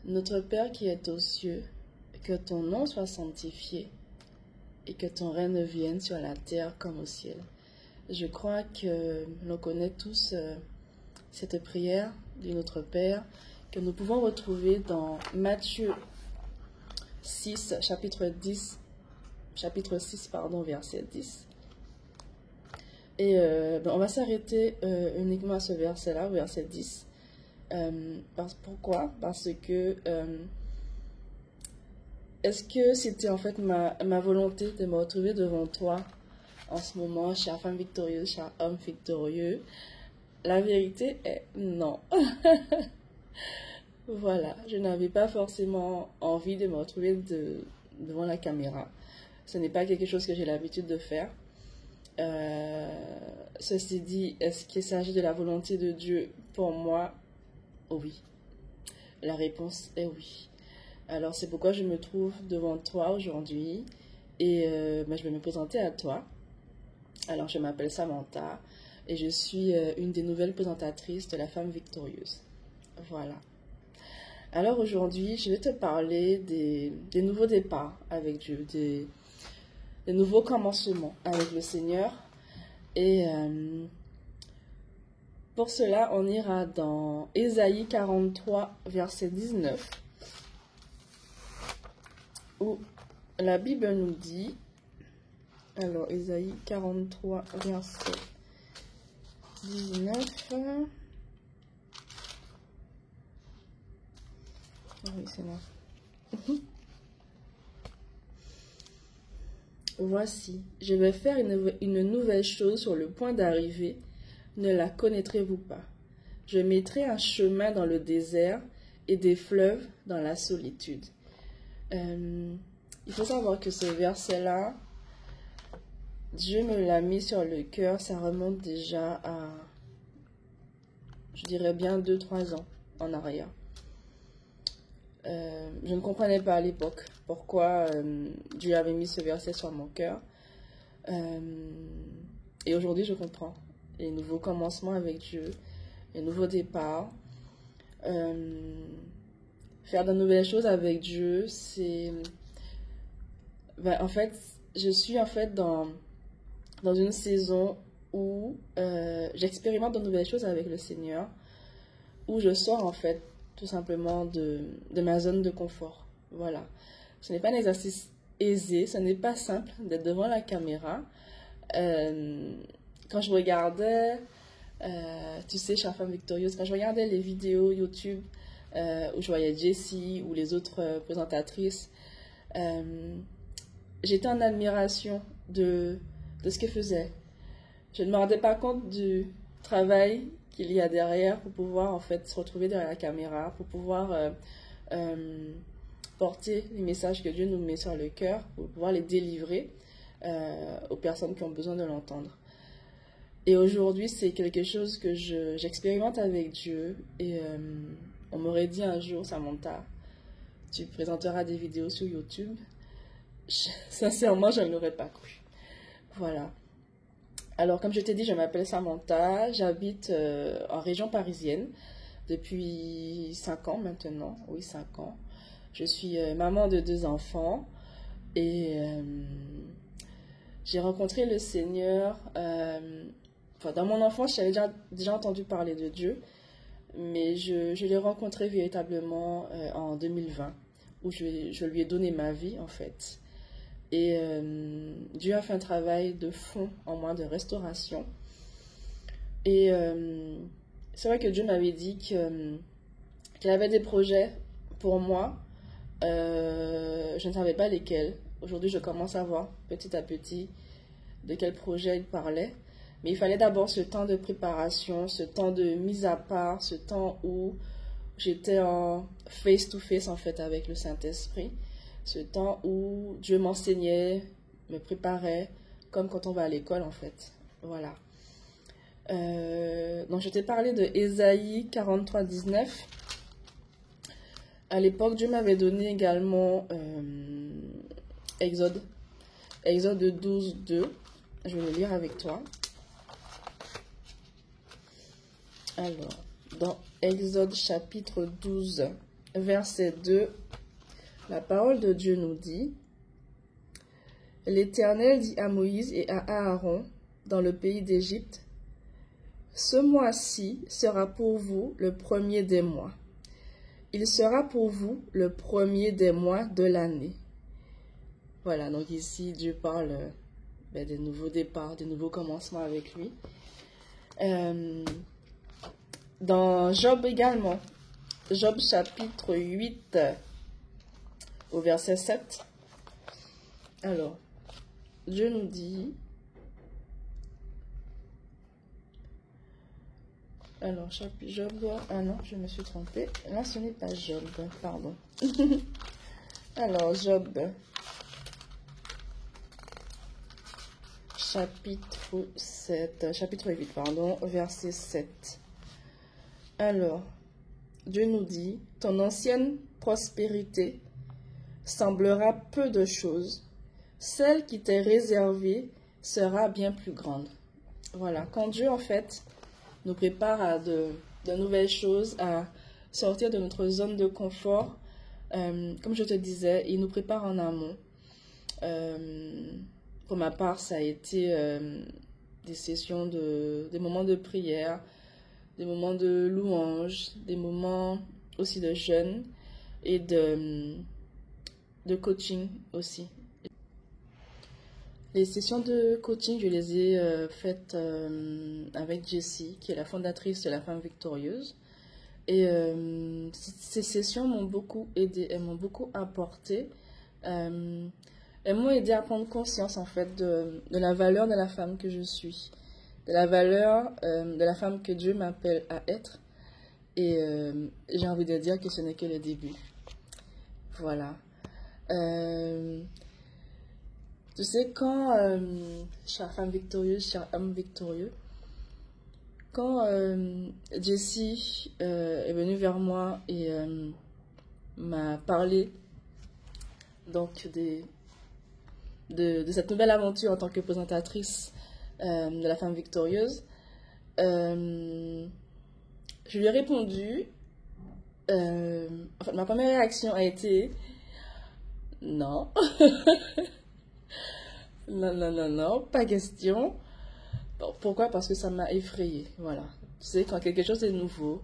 Notre Père qui est aux cieux, que ton nom soit sanctifié et que ton règne vienne sur la terre comme au ciel. Je crois que l'on connaît tous cette prière de notre Père que nous pouvons retrouver dans Matthieu 6, chapitre 6, verset 10. Et on va s'arrêter uniquement à ce verset-là, verset 10. Pourquoi? Parce que est-ce que c'était en fait ma volonté de me retrouver devant toi en ce moment, chère femme victorieuse, cher homme victorieux? La vérité est non. Voilà, je n'avais pas forcément envie de me retrouver devant la caméra. Ce n'est pas quelque chose que j'ai l'habitude de faire. Ceci dit, est-ce qu'il s'agit de la volonté de Dieu pour moi? Oui. La réponse est oui. Alors c'est pourquoi je me trouve devant toi aujourd'hui et je vais me présenter à toi. Alors je m'appelle Samantha et je suis une des nouvelles présentatrices de la femme victorieuse. Voilà. Alors aujourd'hui, je vais te parler des nouveaux départs avec Dieu, des nouveaux commencements avec le Seigneur. Et pour cela, on ira dans Ésaïe 43, verset 19, où la Bible nous dit, alors Ésaïe 43, verset 19, oui, c'est moi. Voici, je vais faire une nouvelle chose sur le point d'arriver. Ne la connaîtrez-vous pas? Je mettrai un chemin dans le désert et des fleuves dans la solitude. Il faut savoir que ce verset-là, Dieu me l'a mis sur le cœur. Ça remonte déjà à, je dirais bien 2-3 ans en arrière. Je ne comprenais pas à l'époque pourquoi Dieu avait mis ce verset sur mon cœur. Et aujourd'hui, je comprends. Les nouveaux commencements avec Dieu, les nouveaux départs. Faire de nouvelles choses avec Dieu, c'est... en fait, je suis en fait dans une saison où j'expérimente de nouvelles choses avec le Seigneur, où je sors en fait tout simplement de ma zone de confort. Voilà. Ce n'est pas un exercice aisé, ce n'est pas simple d'être devant la caméra. Quand je regardais, tu sais, chère femme victorieuse, quand je regardais les vidéos YouTube où je voyais Jessie ou les autres présentatrices, j'étais en admiration de ce qu'elles faisaient. Je ne me rendais pas compte du travail qu'il y a derrière pour pouvoir en fait se retrouver derrière la caméra, pour pouvoir porter les messages que Dieu nous met sur le cœur, pour pouvoir les délivrer aux personnes qui ont besoin de l'entendre. Et aujourd'hui, c'est quelque chose que j'expérimente avec Dieu. Et on m'aurait dit un jour, Samantha, tu présenteras des vidéos sur YouTube. Sincèrement, je ne l'aurais pas cru. Voilà. Alors, comme je t'ai dit, je m'appelle Samantha. J'habite en région parisienne depuis 5 ans maintenant. Oui, 5 ans. Je suis maman de 2 enfants. Et j'ai rencontré le Seigneur... dans mon enfance, j'avais déjà entendu parler de Dieu, mais je l'ai rencontré véritablement en 2020, où je lui ai donné ma vie, en fait. Et Dieu a fait un travail de fond en moi, de restauration. Et c'est vrai que Dieu m'avait dit qu'il avait des projets pour moi. Je ne savais pas lesquels. Aujourd'hui, je commence à voir petit à petit de quel projet il parlait. Mais il fallait d'abord ce temps de préparation, ce temps de mise à part, ce temps où j'étais en face-to-face en fait avec le Saint-Esprit. Ce temps où Dieu m'enseignait, me préparait, comme quand on va à l'école en fait. Voilà. Donc je t'ai parlé de Ésaïe 43, 19. À l'époque, Dieu m'avait donné également Exode 12, 2. Je vais le lire avec toi. Alors, dans Exode chapitre 12, verset 2, la parole de Dieu nous dit: L'Éternel dit à Moïse et à Aaron dans le pays d'Égypte: Ce mois-ci sera pour vous le premier des mois. Il sera pour vous le premier des mois de l'année. Voilà, donc ici Dieu parle des nouveaux départs, des nouveaux commencements avec lui. Dans Job également, Job chapitre 8 au verset 7. Alors, Dieu nous dit... Alors, Job... Ah non, je me suis trompée. Là, ce n'est pas Job, pardon. Alors, Job... chapitre 8, pardon, verset 7. Alors, Dieu nous dit: Ton ancienne prospérité semblera peu de choses, celle qui t'est réservée sera bien plus grande. Voilà, quand Dieu, en fait, nous prépare à de nouvelles choses, à sortir de notre zone de confort, comme je te disais, il nous prépare en amont. Pour ma part, ça a été des sessions, des moments de prière, des moments de louange, des moments aussi de jeûne et de coaching aussi. Les sessions de coaching, je les ai faites avec Jessie, qui est la fondatrice de La Femme Victorieuse. Et ces sessions m'ont beaucoup aidé, elles m'ont beaucoup apporté. Elles m'ont aidé à prendre conscience, en fait, de la valeur de la femme que je suis, de la valeur de la femme que Dieu m'appelle à être. Et j'ai envie de dire que ce n'est que le début. Voilà. Tu sais, quand, chère femme victorieuse, cher homme victorieux, quand Jessie est venue vers moi et m'a parlé donc de cette nouvelle aventure en tant que présentatrice de La Femme Victorieuse, je lui ai répondu. En fait, ma première réaction a été non. Non, pas question. Bon, pourquoi? Parce que ça m'a effrayée. Voilà. Tu sais, quand quelque chose est nouveau,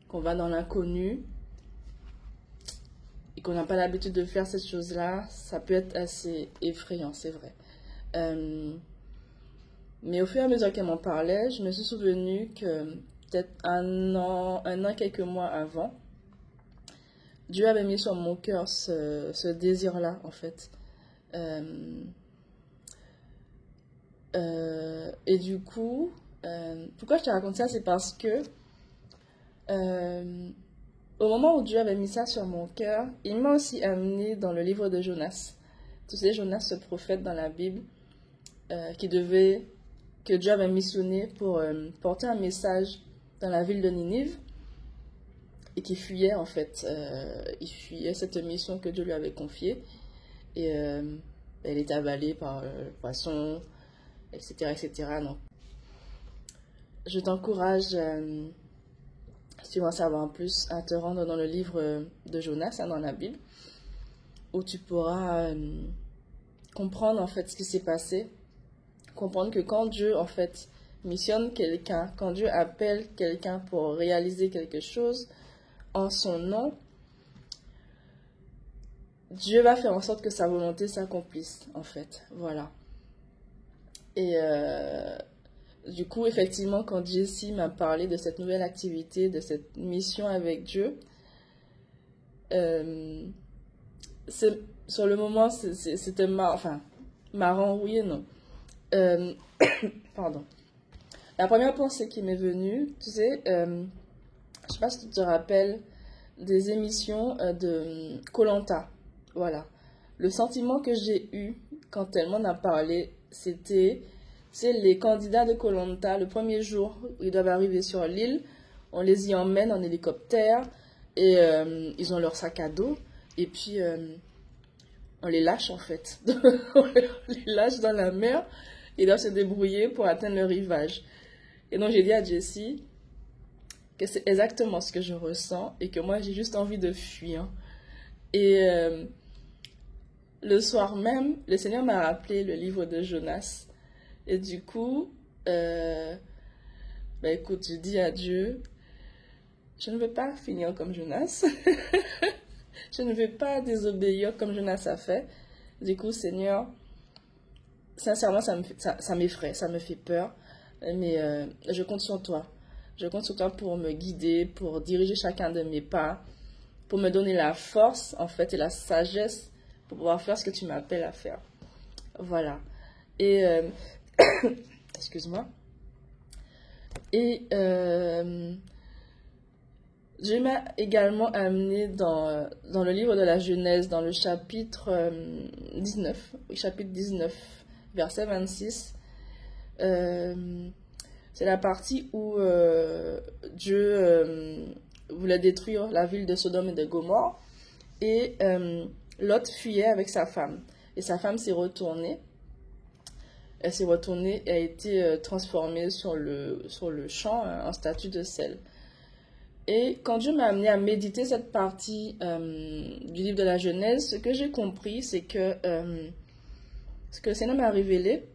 qu'on va dans l'inconnu et qu'on n'a pas l'habitude de faire cette chose-là, ça peut être assez effrayant, c'est vrai. Mais au fur et à mesure qu'elle m'en parlait, je me suis souvenu que peut-être un an, quelques mois avant, Dieu avait mis sur mon cœur ce désir-là, en fait. Et du coup, pourquoi je te raconte ça? C'est parce que au moment où Dieu avait mis ça sur mon cœur, il m'a aussi amené dans le livre de Jonas. Tu sais, Jonas, ce prophète dans la Bible, que Dieu avait missionné pour porter un message dans la ville de Ninive et qui fuyait, en fait. Il fuyait cette mission que Dieu lui avait confiée et elle était avalée par le poisson, etc., etc. Donc, je t'encourage, si tu veux en savoir plus, à te rendre dans le livre de Jonas, dans la Bible, où tu pourras comprendre en fait ce qui s'est passé, comprendre que quand Dieu en fait missionne quelqu'un, quand Dieu appelle quelqu'un pour réaliser quelque chose en son nom, Dieu va faire en sorte que sa volonté s'accomplisse, en fait. Voilà. Et du coup, effectivement, quand Jessie m'a parlé de cette nouvelle activité, de cette mission avec Dieu, sur le moment, c'était marrant, oui et non. Pardon. La première pensée qui m'est venue, tu sais, je sais pas si tu te rappelles des émissions de koh Lanta. Voilà. Le sentiment que j'ai eu quand elle m'en a parlé, c'était, c'est les candidats de koh Lanta, le premier jour où ils doivent arriver sur l'île, on les y emmène en hélicoptère et ils ont leur sac à dos et puis on les lâche en fait. On les lâche dans la mer, ils doivent se débrouiller pour atteindre le rivage. Et donc j'ai dit à Jessie, que c'est exactement ce que je ressens et que moi j'ai juste envie de fuir. Et le soir même, le Seigneur m'a rappelé le livre de Jonas. Et du coup, écoute, je dis à Dieu, je ne veux pas finir comme Jonas. Je ne veux pas désobéir comme Jonas a fait. Du coup, Seigneur, sincèrement, ça m'effraie, ça me fait peur. Mais je compte sur toi. Je compte sur toi pour me guider, pour diriger chacun de mes pas, pour me donner la force, en fait, et la sagesse pour pouvoir faire ce que tu m'appelles à faire. Voilà. Et, excuse-moi. Et Dieu m'a également amené dans le livre de la Genèse, dans le chapitre 19, chapitre 19, verset 26. C'est la partie où Dieu voulait détruire la ville de Sodome et de Gomorrhe. Et Lot fuyait avec sa femme. Et sa femme s'est retournée. Elle s'est retournée et a été transformée sur le champ en statue de sel. Et quand Dieu m'a amené à méditer cette partie du livre de la Genèse, ce que j'ai compris, c'est que ce que le Seigneur m'a révélé,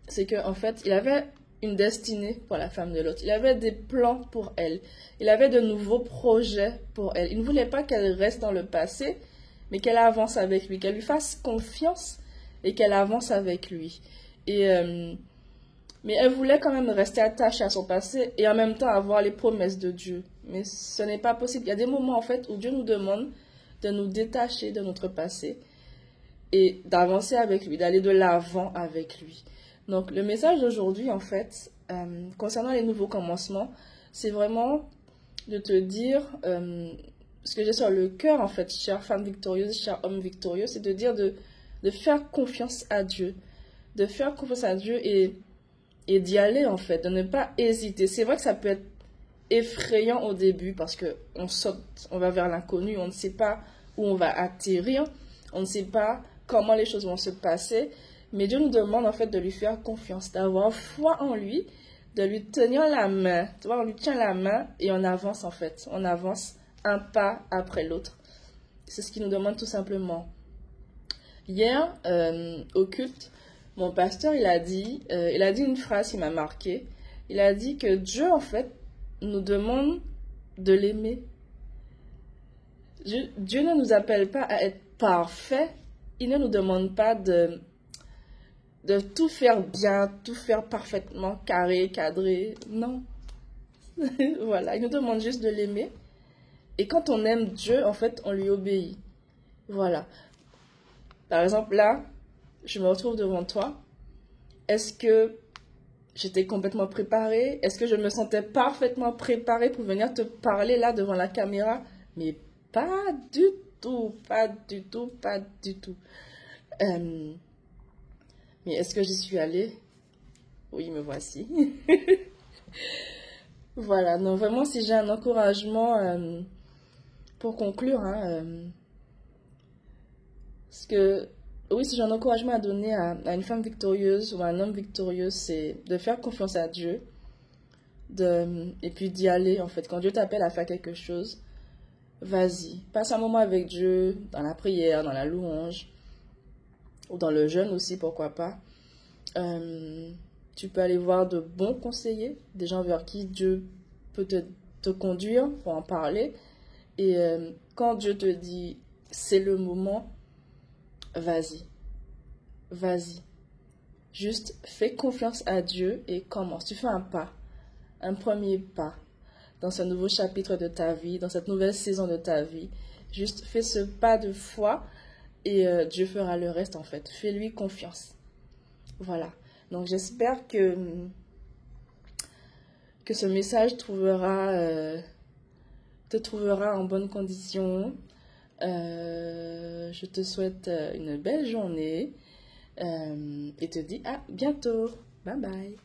c'est qu'en fait, il avait une destinée pour la femme de Lot. Il avait des plans pour elle. Il avait de nouveaux projets pour elle. Il ne voulait pas qu'elle reste dans le passé, mais qu'elle avance avec lui, qu'elle lui fasse confiance et qu'elle avance avec lui. Et mais elle voulait quand même rester attachée à son passé et en même temps avoir les promesses de Dieu. Mais ce n'est pas possible. Il y a des moments en fait où Dieu nous demande de nous détacher de notre passé et d'avancer avec lui, d'aller de l'avant avec lui. Donc le message d'aujourd'hui en fait, concernant les nouveaux commencements, c'est vraiment de te dire ce que j'ai sur le cœur en fait, chère femme victorieuse, cher homme victorieux, c'est de dire de faire confiance à Dieu. De faire confiance à Dieu et d'y aller en fait, de ne pas hésiter. C'est vrai que ça peut être effrayant au début parce que on saute, on va vers l'inconnu, on ne sait pas où on va atterrir, on ne sait pas comment les choses vont se passer, mais Dieu nous demande en fait de lui faire confiance, d'avoir foi en lui, de lui tenir la main. Tu vois, on lui tient la main et on avance en fait, on avance un pas après l'autre. C'est ce qu'il nous demande tout simplement. Hier, au culte, mon pasteur, il a dit une phrase qui m'a marquée. Il a dit que Dieu, en fait, nous demande de l'aimer. Dieu ne nous appelle pas à être parfaits. Il ne nous demande pas de tout faire bien, tout faire parfaitement, carré, cadré. Non. Voilà, il nous demande juste de l'aimer. Et quand on aime Dieu, en fait, on lui obéit. Voilà. Par exemple, là, je me retrouve devant toi. Est-ce que j'étais complètement préparée? Est-ce que je me sentais parfaitement préparée pour venir te parler là devant la caméra? Mais pas du tout, pas du tout, pas du tout. Mais est-ce que j'y suis allée? Oui, me voici. Voilà, donc vraiment, si j'ai un encouragement pour conclure, parce que oui, si j'ai un encouragement à donner à une femme victorieuse ou à un homme victorieux, c'est de faire confiance à Dieu et puis d'y aller en fait. Quand Dieu t'appelle à faire quelque chose, vas-y. Passe un moment avec Dieu dans la prière, dans la louange ou dans le jeûne aussi, pourquoi pas. Tu peux aller voir de bons conseillers, des gens vers qui Dieu peut te conduire pour en parler. Et quand Dieu te dit c'est le moment, vas-y. Vas-y. Juste fais confiance à Dieu et commence. Tu fais un premier pas dans ce nouveau chapitre de ta vie, dans cette nouvelle saison de ta vie. Juste fais ce pas de foi et Dieu fera le reste en fait. Fais-lui confiance. Voilà. Donc j'espère que ce message te trouvera en bonne condition. Je te souhaite une belle journée et te dis à bientôt. Bye bye.